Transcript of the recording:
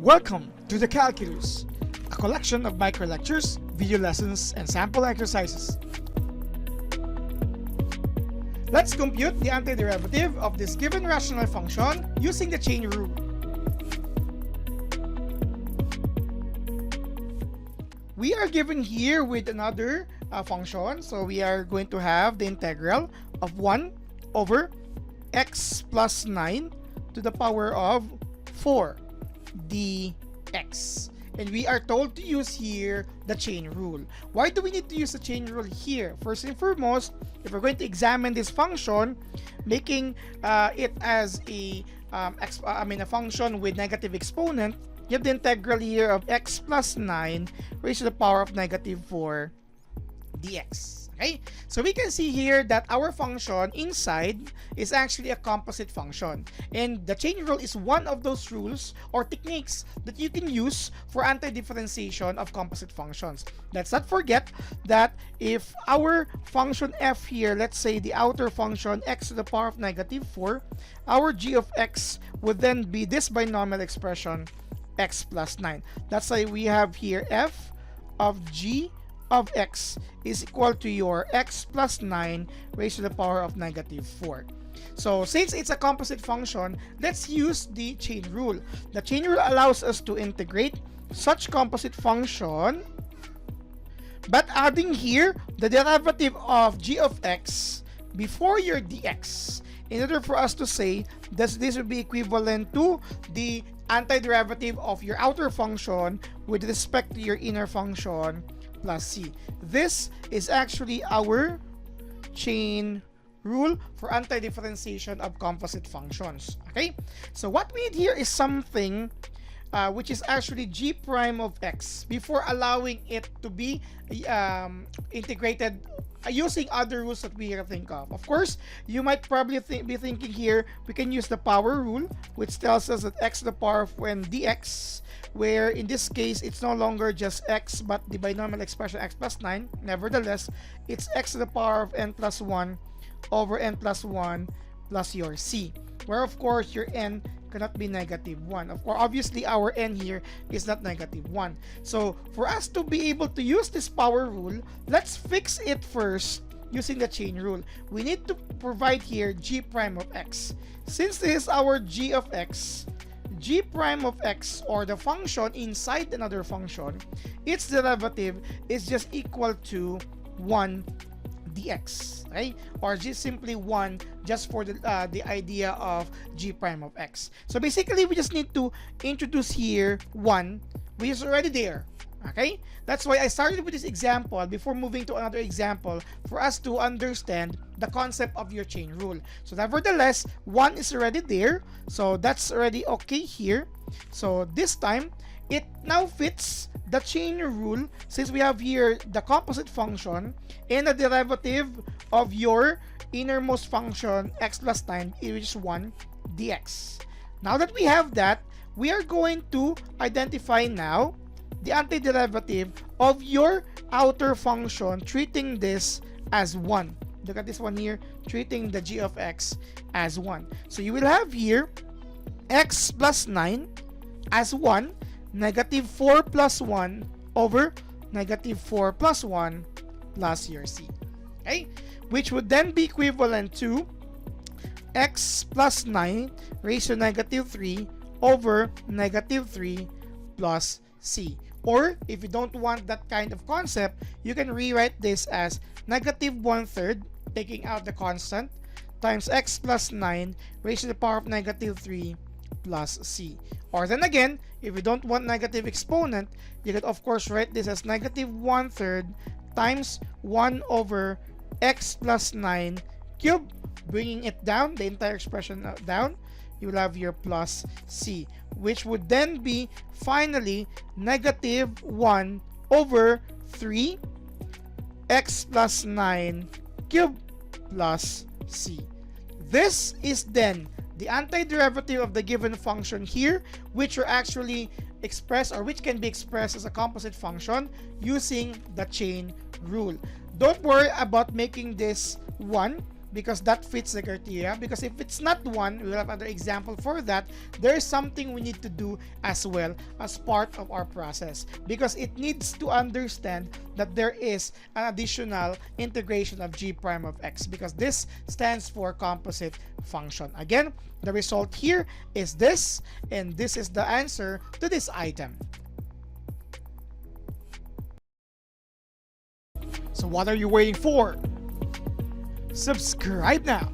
Welcome to the Calculus, a collection of micro lectures, video lessons, and sample exercises. Let's compute the antiderivative of this given rational function using the chain rule. We are given here with another function, so we are going to have the integral of 1 over x plus 9 to the power of 4 dx. And we are told to use here the chain rule. Why do we need to use the chain rule here? First and foremost, if we're going to examine this function, making it as a function with negative exponent, you have the integral here of x plus 9 raised to the power of negative 4 dx. Okay, so we can see here that our function inside is actually a composite function, and the chain rule is one of those rules or techniques that you can use for anti-differentiation of composite functions. Let's not forget that if our function f here, let's say the outer function x to the power of negative 4, our g of x would then be this binomial expression x plus 9. That's why we have here f of g of x is equal to your x plus 9 raised to the power of negative 4. So since it's a composite function, let's use the chain rule. The chain rule allows us to integrate such composite function, but adding here the derivative of g of x before your dx, in order for us to say that this will be equivalent to the antiderivative of your outer function with respect to your inner function plus c. This is actually our chain rule for anti-differentiation of composite functions. Okay, so what we need here is something which is actually g prime of x before allowing it to be integrated using other rules that we here think of. Of course, you might probably be thinking here we can use the power rule, which tells us that x to the power of n dx, where in this case it's no longer just x but the binomial expression x plus 9. Nevertheless, it's x to the power of n plus 1 over n plus 1 plus your c, where of course your n cannot be negative 1. Of course, obviously our n here is not negative 1. So for us to be able to use this power rule, let's fix it first using the chain rule. We need to provide here g prime of x. Since this is our g of x, g prime of x, or the function inside another function, its derivative is just equal to 1 dx, right? Or just simply 1 just for the idea of g prime of x. So basically we just need to introduce here 1, which is already there. Okay, that's why I started with this example before moving to another example, for us to understand the concept of your chain rule. So nevertheless, 1 is already there, so that's already okay here. So this time it now fits the chain rule, since we have here the composite function and the derivative of your innermost function x plus 9, which is 1 dx. Now that we have that, we are going to identify now the antiderivative of your outer function, treating this as 1. Look at this one here, treating the g of x as 1. So you will have here x plus 9 as 1, negative 4 plus 1 over negative 4 plus 1 plus your c. Okay, which would then be equivalent to x plus 9 raised to negative 3 over negative 3 plus c. Or if you don't want that kind of concept, you can rewrite this as negative 1/3, taking out the constant, times x plus 9 raised to the power of negative 3 plus c. Or then again, if you don't want negative exponent, you can of course write this as negative 1/3 times 1 over x plus 9 cubed, bringing it down, the entire expression down. You will have your plus c, which would then be finally negative 1 over 3 x plus 9 cubed plus c. This is then the antiderivative of the given function here, which are actually expressed, or which can be expressed as a composite function using the chain rule. Don't worry about making this 1 because that fits the criteria. Because if it's not one, we'll have another example for that. There is something we need to do as well as part of our process, because it needs to understand that there is an additional integration of g prime of x, because this stands for composite function. Again, the result here is this, and this is the answer to this item. So what are you waiting for? Subscribe now.